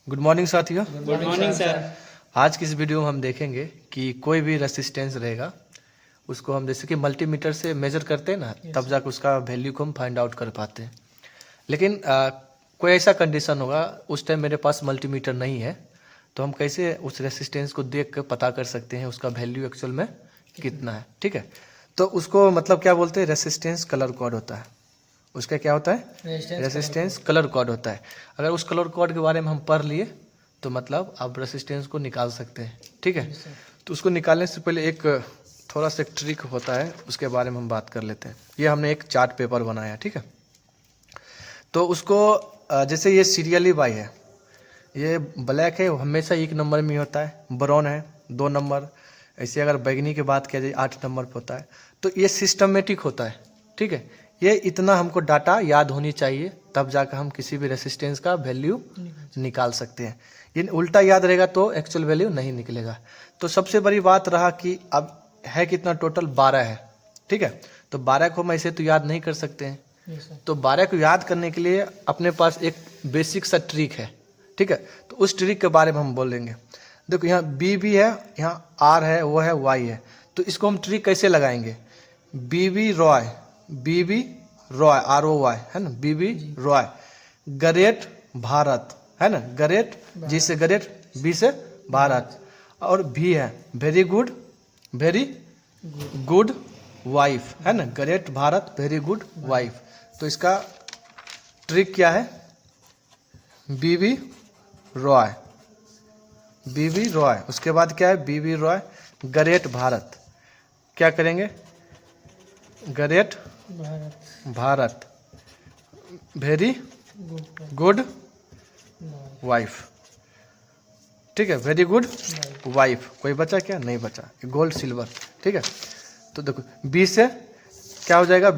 Good morning साथियों। Good morning sir. आज की इस वीडियो में हम देखेंगे कि कोई भी रेसिस्टेंस रहेगा उसको हम जैसे कि मल्टीमीटर से मेजर करते हैं ना, तब जाकर उसका वैल्यू को हम फाइंड आउट कर पाते हैं। लेकिन कोई ऐसा कंडीशन होगा उस टाइम मेरे पास मल्टीमीटर नहीं है, तो हम कैसे उस रेसिस्टेंस को देख कर पता कर सकते हैं उसका वैल्यू एक्चुअल में कितना है। ठीक है, तो उसको मतलब क्या बोलते हैं, रेसिस्टेंस कलर कोड होता है। उसका क्या होता है, रेसिस्टेंस कलर कोड होता है। अगर उस कलर कोड के बारे में हम पढ़ लिए तो मतलब आप रेसिस्टेंस को निकाल सकते हैं। ठीक है, तो उसको निकालने से पहले एक थोड़ा सा एक ट्रिक होता है, उसके बारे में हम बात कर लेते हैं। ये हमने एक चार्ट पेपर बनाया, ठीक है। तो उसको जैसे ये सीरियली बाई है, ये ब्लैक है वो हमेशा 1 नंबर में ही होता है, ब्राउन है 2 नंबर, ऐसे अगर बैगनी की बात किया जाए 8 नंबर पर होता है। तो ये सिस्टमेटिक होता है। ठीक है, ये इतना हमको डाटा याद होनी चाहिए, तब जाकर हम किसी भी रेसिस्टेंस का वैल्यू निकाल सकते हैं। ये उल्टा याद रहेगा तो एक्चुअल वैल्यू नहीं निकलेगा। तो सबसे बड़ी बात रहा कि अब है कितना, टोटल 12 है। ठीक है, तो 12 को हम ऐसे तो याद नहीं कर सकते हैं, तो 12 को याद करने के लिए अपने पास एक बेसिक सा ट्रिक है। ठीक है, तो उस ट्रिक के बारे में हम बोलेंगे। देखो यहाँ बी भी है, यहाँ आर है, वो है, वाई है। तो इसको हम ट्रिक कैसे लगाएंगे, बीबी रॉय, बीबी रॉय, आर ओ वाई है ना, बीबी रॉय, ग्रेट भारत है ना, ग्रेट, जी से ग्रेट, बी से भारत, और भी है very good, very good wife है ना, great Bharat very good wife. तो इसका ट्रिक क्या है, बीबी रॉय, बीबी रॉय, उसके बाद क्या है, बीबी रॉय, ग्रेट भारत, क्या करेंगे, great Bharat very good wife. ठीक है, वेरी गुड वाइफ, कोई बचा क्या, नहीं बचा, गोल्ड सिल्वर। ठीक है, तो देखो बी से क्या हो जाएगा,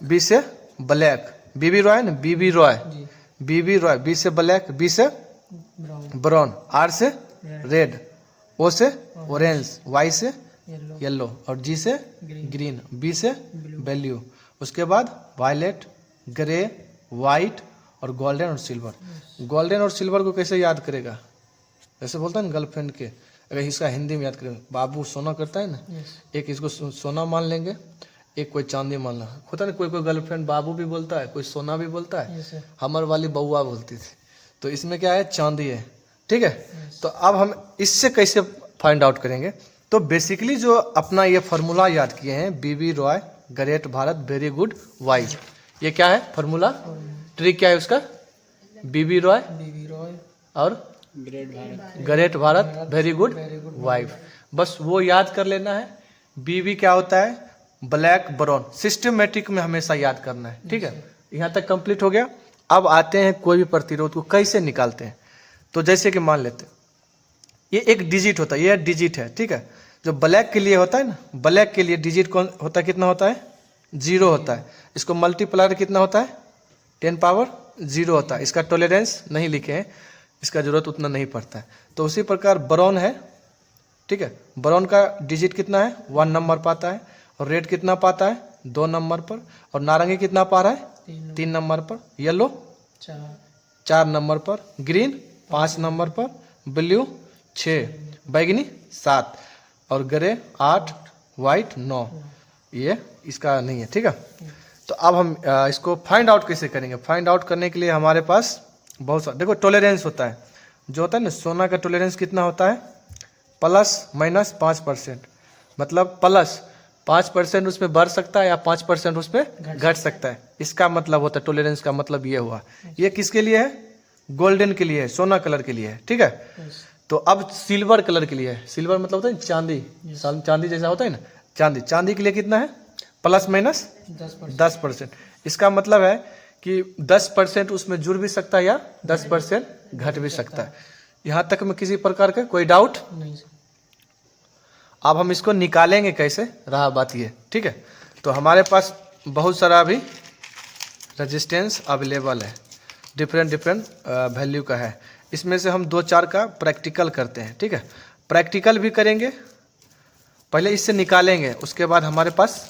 बी से ब्लैक, बीबी रॉय ना, बीबी रॉय, बीबी रॉय, बी से ब्लैक, बी से ब्राउन, आर से रेड, ओ से ऑरेंज, वाई से येलो, और जी से ग्रीन, बी से वैल्यू, उसके बाद वायलेट, ग्रे, वाइट, और गोल्डन और सिल्वर। गोल्डन और सिल्वर को कैसे याद करेगा, जैसे बोलता है ना गर्लफ्रेंड के, अगर इसका हिंदी में याद करेगा, बाबू सोना करता है ना, एक इसको सोना मान लेंगे, एक कोई चांदी मान लो, होता है ना, कोई कोई गर्लफ्रेंड बाबू भी बोलता है, कोई सोना भी बोलता है, हमार वाली बउआ बोलती थी। तो इसमें क्या है, चांदी है। ठीक है, तो अब हम इससे कैसे फाइंड आउट करेंगे, तो बेसिकली जो अपना ये फार्मूला याद किए हैं, B B Roy great Bharat very good wife, ये क्या है फार्मूला, ट्रिक क्या है उसका, बीबी रॉय और great Bharat very good wife, बस वो याद कर लेना है। बीबी क्या होता है, ब्लैक ब्राउन, सिस्टमेटिक में हमेशा याद करना है। ठीक है, यहाँ तक कंप्लीट हो गया। अब आते हैं कोई भी प्रतिरोध को कैसे निकालते हैं। तो जैसे कि मान लेते हैं ये एक डिजिट होता है, ये डिजिट है। ठीक है, जो ब्लैक के लिए होता है ना, ब्लैक के लिए डिजिट कौन होता है, कितना होता है, 0 होता है। इसको मल्टीप्लायर कितना होता है, 10 पावर 0 होता है। इसका टॉलरेंस नहीं लिखे हैं, इसका जरूरत उतना नहीं पड़ता है। तो उसी प्रकार ब्राउन है। ठीक है, ब्राउन का डिजिट कितना है, 1 नंबर पाता है, और रेड कितना पाता है, 2 नंबर पर, और नारंगी कितना पा रहा है, 3 नंबर पर, येलो 4 नंबर पर, ग्रीन 5 नंबर पर, ब्लू 6, बैगनी 7, और ग्रे 8, वाइट 9। ये इसका नहीं है। ठीक है, तो अब हम इसको फाइंड आउट कैसे करेंगे। फाइंड आउट करने के लिए हमारे पास बहुत सारा, देखो टॉलरेंस होता है, जो होता है ना, सोना का टॉलरेंस कितना होता है, ±5%, मतलब प्लस 5% उसमें बढ़ सकता है या 5% उसमें घट सकता है। इसका मतलब होता है टॉलरेंस का मतलब ये हुआ। ये किसके लिए है, गोल्डन के लिए है, सोना कलर के लिए है। ठीक है, तो अब सिल्वर कलर के लिए है, सिल्वर मतलब होता है चांदी, चांदी जैसा होता है ना, चांदी, चांदी के लिए कितना है, ±10%। इसका मतलब है कि 10% उसमें जुड़ भी सकता है या 10% घट भी सकता है। यहाँ तक में किसी प्रकार का कोई डाउट नहीं। अब हम इसको निकालेंगे कैसे, रहा बात ये। ठीक है, तो हमारे पास बहुत सारा अभी रेजिस्टेंस अवेलेबल है, डिफरेंट वैल्यू का है। इसमें से हम 2-4 का प्रैक्टिकल करते हैं। ठीक है, प्रैक्टिकल भी करेंगे, पहले इससे निकालेंगे, उसके बाद हमारे पास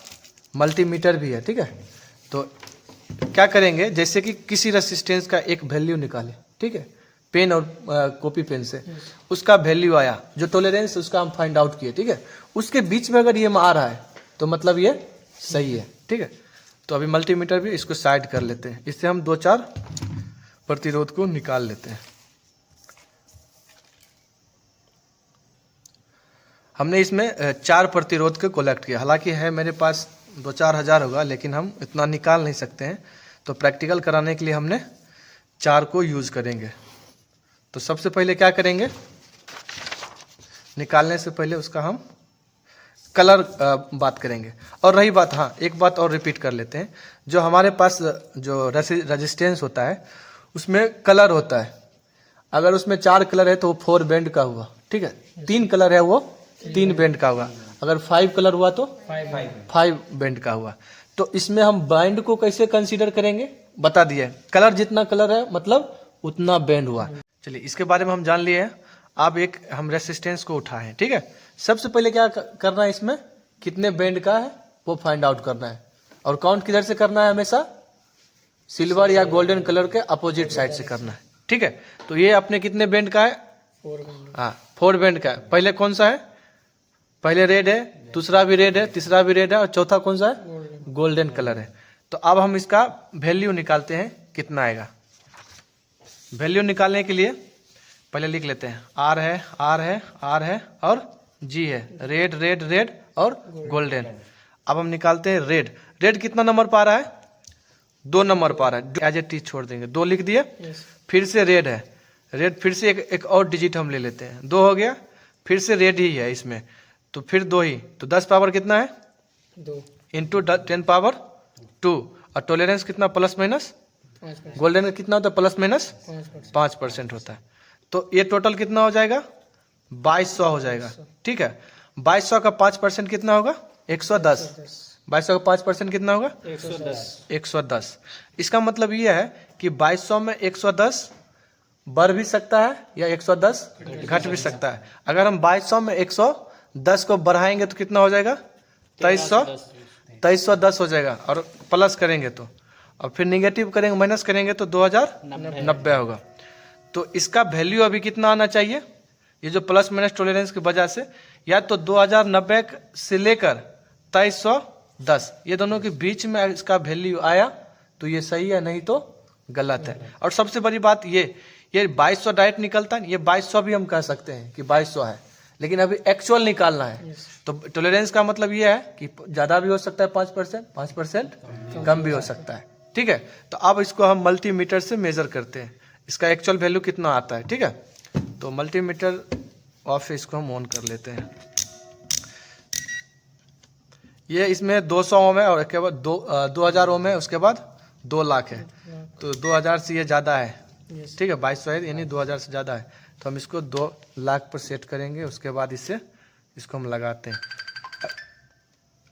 मल्टीमीटर भी है। ठीक है, तो क्या करेंगे, जैसे कि किसी रेसिस्टेंस का एक वैल्यू निकालें। ठीक है, पेन और कॉपी पेन से, उसका वैल्यू आया, जो टॉलरेंस उसका हम फाइंड आउट किए, ठीक है। उसके बीच में अगर ये आ रहा है तो मतलब ये सही है, ठीक है। तो अभी मल्टीमीटर भी इसको साइड कर लेते हैं, इससे हम 2-4 प्रतिरोध को निकाल लेते हैं। हमने इसमें 4 प्रतिरोध को कलेक्ट किया, हालांकि है मेरे पास 2-4 हज़ार होगा, लेकिन हम इतना निकाल नहीं सकते हैं, तो प्रैक्टिकल कराने के लिए हमने 4 को यूज़ करेंगे। तो सबसे पहले क्या करेंगे, निकालने से पहले उसका हम कलर बात करेंगे। और रही बात, हाँ एक बात और रिपीट कर लेते हैं, जो हमारे पास जो रेजिस्टेंस होता है उसमें कलर होता है। अगर उसमें 4 कलर है तो वो 4 बैंड का हुआ, ठीक है। 3 कलर है वो 3 बैंड का हुआ। अगर 5 कलर हुआ तो 5 बैंड का हुआ। तो इसमें हम बैंड को कैसे कंसीडर करेंगे बता दिए, कलर जितना कलर है मतलब उतना बैंड हुआ। चलिए इसके बारे में हम जान लिए हैं। अब एक हम रेसिस्टेंस को उठाएं, ठीक है। सबसे पहले क्या करना है, इसमें कितने बैंड का है वो फाइंड आउट करना है, और काउंट किधर से करना है, हमेशा सिल्वर या गोल्डन कलर के अपोजिट साइड से करना है, ठीक है। तो ये अपने कितने बैंड का है, 4 बैंड का है। पहले कौन सा है, पहले रेड है, दूसरा भी रेड है, तीसरा भी रेड है, और चौथा कौन सा है, गोल्डन कलर है। तो अब हम इसका वैल्यू निकालते हैं कितना आएगा। वैल्यू निकालने के लिए पहले लिख लेते हैं, आर है, आर है, आर है और जी है, रेड रेड रेड और गोल्डन। अब हम निकालते हैं रेड। रेड कितना नंबर पा रहा है, 2 नंबर पा रहा है, एज ए टी छोड़ देंगे, 2 लिख दिए। फिर से रेड है, रेड फिर से एक और डिजिट हम ले लेते हैं, 2 हो गया। फिर से रेड ही है इसमें, तो फिर 2 ही, तो 10 पावर कितना है, 2 इंटू 10 पावर 2। और टॉलरेंस कितना, प्लस माइनस, गोल्डन का कितना होता है, प्लस माइनस 5% होता है। तो ये टोटल कितना हो जाएगा, 2200 हो जाएगा, ठीक है। 2200 का 5% कितना होगा, 110। 2200 का 5% कितना होगा, 110। इसका मतलब ये है कि 2200 में 110 बढ़ भी सकता है या 110 घट भी सकता है। अगर हम 2200 में 110 को बढ़ाएंगे तो कितना हो जाएगा, 2310 हो जाएगा, और प्लस करेंगे तो, और फिर निगेटिव करेंगे, माइनस करेंगे तो 2090 होगा। तो इसका वैल्यू अभी कितना आना चाहिए, ये जो प्लस माइनस टॉलरेंस की वजह से, या तो 2090 से लेकर 2310, ये दोनों के बीच में इसका वैल्यू आया तो ये सही है, नहीं तो गलत है। और सबसे बड़ी बात ये 2200 डायरेक्ट निकलता है, ये 2200 भी हम कह सकते हैं कि 2200 है, लेकिन अभी एक्चुअल निकालना है। तो टॉलरेंस का मतलब ये है कि ज़्यादा भी हो सकता है 5% कम भी हो सकता है, ठीक है। तो अब इसको हम मल्टीमीटर से मेजर करते हैं, इसका एक्चुअल वैल्यू कितना आता है, ठीक है। तो मल्टीमीटर ऑफ, इसको हम ऑन कर लेते हैं। ये इसमें 200 ओम है, और इसके बाद 2000 ओम है, उसके बाद 2 लाख है। तो 2000 से ये ज़्यादा है, ठीक है, 2200 है, यानी 2000 से ज़्यादा है। तो हम इसको 2 लाख पर सेट करेंगे, उसके बाद इसको हम लगाते हैं।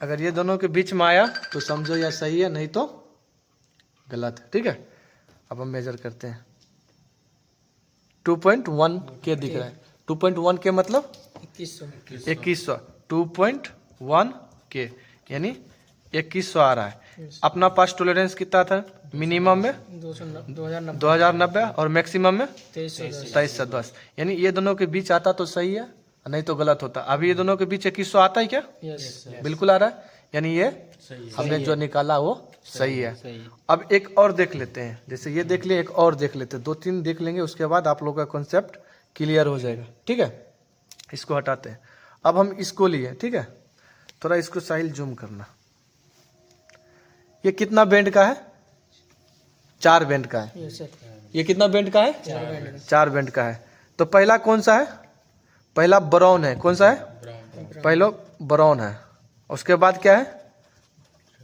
अगर ये दोनों के बीच में आया तो समझो या सही है, नहीं तो गलत है, ठीक है। अब हम मेजर करते हैं, 2.1 के दिख रहा है। 2.1 के मतलब 2100, 2.1 के यानी 2100 आ रहा है। अपना पास टॉलरेंस कितना था, मिनिमम में 2090 और मैक्सिमम में 2310, यानी ये दोनों के बीच आता तो सही है, नहीं तो गलत होता। अभी ये दोनों के बीच 2100 आता है क्या, बिल्कुल आ रहा है, यानी ये हमने जो निकाला वो सही है। अब एक और देख लेते हैं, जैसे ये देख लिए, एक और देख लेते हैं, 2-3 देख लेंगे, उसके बाद आप लोगों का कॉन्सेप्ट क्लियर हो जाएगा, ठीक है। इसको हटाते हैं। अब हम इसको लिए, ठीक है, थोड़ा इसको साइल जूम करना। ये कितना बैंड का है, 4 बैंड का है। ये कितना बैंड का है, 4 बैंड का है। तो पहला कौन सा है, पहला ब्राउन है, कौन सा है, पहला ब्राउन है। उसके बाद क्या है,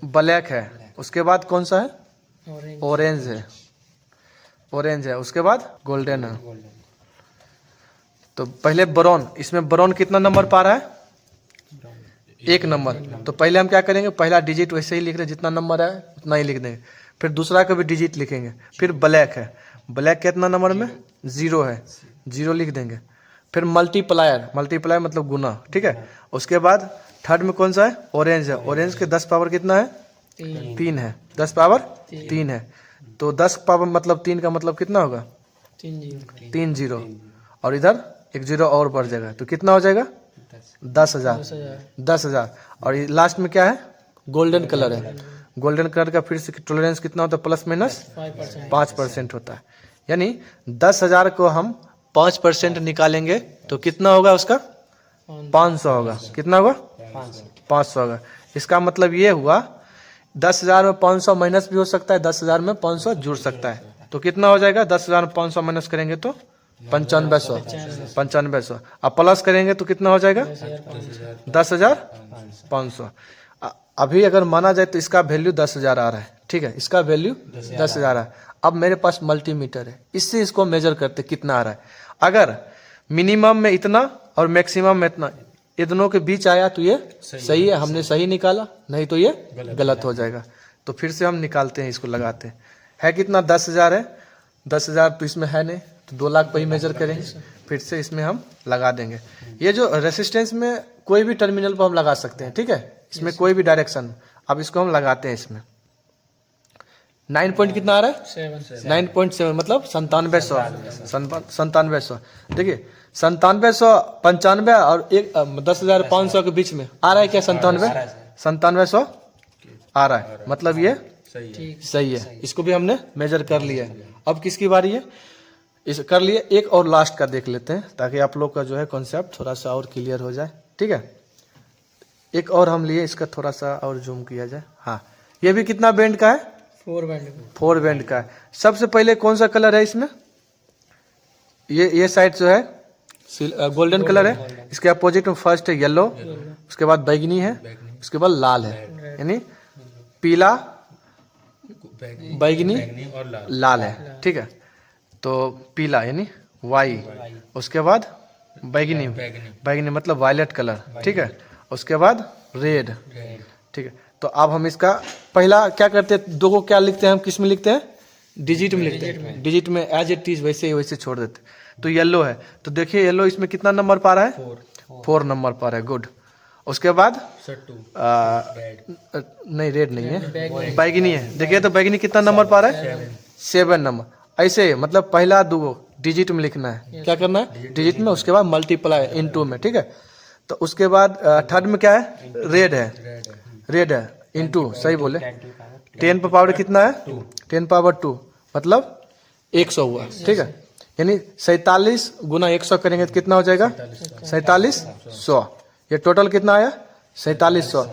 ब्लैक है। उसके बाद कौन सा है, ऑरेंज है, ऑरेंज है। उसके बाद गोल्डन है। तो पहले ब्राउन, इसमें ब्राउन कितना नंबर पा रहा है, 1 नंबर। तो पहले हम क्या करेंगे, पहला डिजिट वैसे ही लिख रहे, जितना नंबर है उतना ही लिख देंगे। फिर दूसरा का भी डिजिट लिखेंगे। फिर ब्लैक है, ब्लैक कितना नंबर में, 0 है, 0 लिख देंगे। फिर मल्टीप्लायर, मल्टीप्लायर मतलब गुना, ठीक है। उसके बाद थर्ड में कौन सा है, ऑरेंज है। ऑरेंज के 10 पावर कितना है, 3 है, 10 पावर 3 है। तो 10 पावर मतलब 3 का मतलब कितना होगा, 3 जीरो और इधर 1 जीरो और बढ़ जाएगा तो कितना हो जाएगा 10,000 और ये लास्ट में क्या है गोल्डन कलर है। गोल्डन कलर का फिर से टॉलरेंस कितना होता है प्लस माइनस 5% होता है। यानी 10,000 को हम 5% निकालेंगे तो कितना होगा उसका 500 होगा। कितना होगा 500 होगा। इसका मतलब ये हुआ 10,000 में 500 माइनस भी हो सकता है, 10,000 में 500 जुड़ सकता है। तो कितना हो जाएगा 10,000 में 500 माइनस करेंगे तो 9500 अब प्लस करेंगे तो कितना हो जाएगा 10,500। अभी अगर माना जाए तो इसका वैल्यू 10,000 आ रहा है। ठीक है, इसका वैल्यू 10,000 आ रहा है। अब मेरे पास मल्टीमीटर है, इससे इसको मेजर करते कितना आ रहा है। अगर मिनिमम में इतना और मैक्सिमम में इतना ये दोनों के बीच आया तो ये सही है, हमने सही निकाला, नहीं तो ये गलत हो जाएगा। तो फिर से हम निकालते हैं, इसको लगाते हैं। है कितना 10,000 है, 10,000 तो इसमें है नहीं तो 2 लाख पर ही मेजर करेंगे। फिर से इसमें हम लगा देंगे। ये जो रेसिस्टेंस में कोई भी टर्मिनल पर हम लगा सकते हैं। ठीक है, इसमें कोई भी डायरेक्शन। अब इसको हम लगाते हैं इसमें 9 पॉइंट कितना आ रहा है 9.7 मतलब 9700। देखिए 9795 और 10,500 के बीच में आ रहा है क्या 9700 आ रहा है, मतलब ये सही है। इसको भी हमने मेजर कर लिया है। अब किसकी बारी है, इस कर लिए। एक और लास्ट का देख लेते हैं ताकि आप लोग का जो है कॉन्सेप्ट थोड़ा सा और क्लियर हो जाए। ठीक है, एक और हम लिए, इसका थोड़ा सा और जूम किया जाए। हाँ, ये भी कितना बैंड का है 4 बैंड का है। सबसे पहले कौन सा कलर है इसमें, ये साइड जो है गोल्डन कलर है। इसके अपोजिट में फर्स्ट है येलो, उसके बाद बैगनी है, उसके बाद लाल है। यानी पीला बैगनी और लाल है। ठीक है, तो पीला यानी वाई, उसके बाद बैगनी मतलब वायलेट कलर। ठीक है, उसके बाद रेड। ठीक है, तो अब हम इसका पहला क्या करते हैं, दो को क्या लिखते हैं हम, किस में लिखते हैं डिजिट में लिखते हैं। डिजिट में एज इट इज वैसे छोड़ देते। तो येलो है तो देखिए येलो इसमें कितना नंबर पा रहा है 4 नंबर पा रहा है। गुड। उसके बाद नहीं रेड नहीं है, बैगनी है। देखिए तो बैगनी कितना नंबर पा रहा है 7 नंबर। ऐसे मतलब पहला दो डिजिट में लिखना है। क्या करना है डिजिट में, उसके बाद मल्टीप्लाई इनटू में। ठीक है, तो उसके बाद थर्ड में क्या है रेड है इनटू, सही बोले। 10 पर पावर कितना है 10 पावर 2 मतलब 100 हुआ। ठीक है, यानी 47 गुना 100 करेंगे तो कितना हो जाएगा 4700। ये टोटल कितना आया 4700।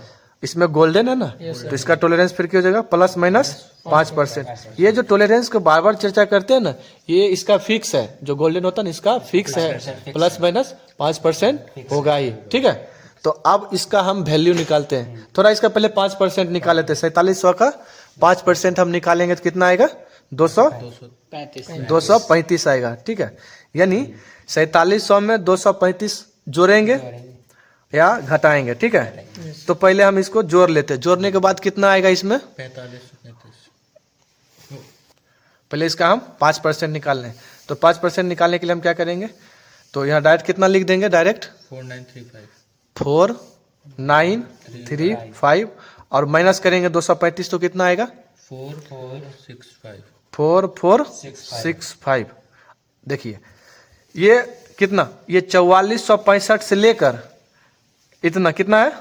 इसमें गोल्डन है ना तो इसका टॉलरेंस फिर क्या हो जाएगा प्लस माइनस 5%। ये जो टॉलरेंस को बार बार चर्चा करते हैं ना, ये इसका फिक्स है। जो गोल्डन होता है ना इसका फिक्स है, प्लस माइनस 5% होगा ही। ठीक है, तो अब इसका हम वैल्यू निकालते हैं। थोड़ा इसका पहले 5% निकाल लेते हैं। 4700 का 5% हम निकालेंगे तो कितना आएगा 235 आएगा। ठीक है, यानी 4700 में 235 जोड़ेंगे या घटाएंगे। ठीक है, तो पहले हम इसको जोड़ लेते हैं। जोड़ने के बाद कितना आएगा इसमें 45। पहले इसका हम 5% निकाल लें। तो 5% निकालने के लिए हम क्या करेंगे, तो यहाँ डायरेक्ट कितना लिख देंगे, डायरेक्ट 4935 और माइनस करेंगे 235 तो कितना आएगा 4465। देखिए ये कितना, ये 4465 से लेकर इतना कितना है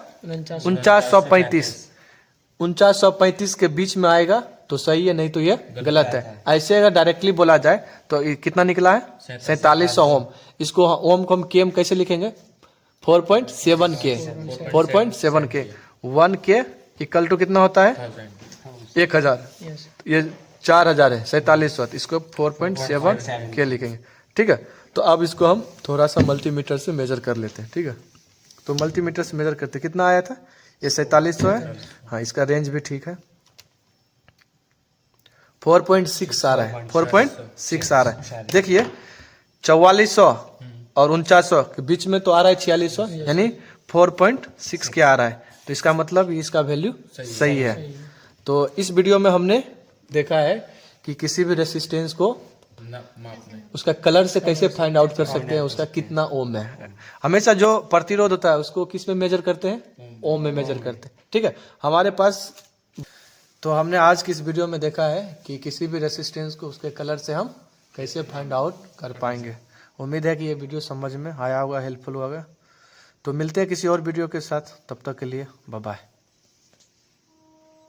4935 के बीच में आएगा तो सही है, नहीं तो ये गलत है। ऐसे अगर डायरेक्टली बोला जाए तो ये कितना निकला है 4700 ओम। इसको ओम को हम के एम कैसे लिखेंगे 4.7 के 1 के इक्वल टू कितना होता है 1000। ये 4000 है 4700, इसको 4.7 के लिखेंगे। ठीक है, तो अब इसको हम थोड़ा सा मल्टीमीटर से मेजर कर लेते हैं। ठीक है, तो मल्टीमीटर से मेजर करते कितना आया था, ये 4700 है। हाँ, इसका रेंज भी ठीक है 4.6 आ रहा है, 4.6 आ रहा है। देखिए 4400 और 4900 के बीच में तो आ रहा है 4600, यानी 4.6 के आ रहा है। तो इसका मतलब इसका वैल्यू सही है। तो इस वीडियो में हमने देखा है कि किसी भी रेसिस्टेंस को उसका कलर से कैसे फाइंड आउट कर सकते हैं, उसका कितना ओम है। हमेशा जो प्रतिरोध होता है उसको किस में मेजर करते हैं, ओम में मेजर करते हैं। ठीक है, हमारे पास तो हमने आज की इस वीडियो में देखा है कि किसी भी रेसिस्टेंस को उसके कलर से हम कैसे फाइंड आउट कर पाएंगे। उम्मीद है कि ये वीडियो समझ में आया होगा, हेल्पफुल होगा। तो मिलते हैं किसी और वीडियो के साथ, तब तक के लिए बाय बाय।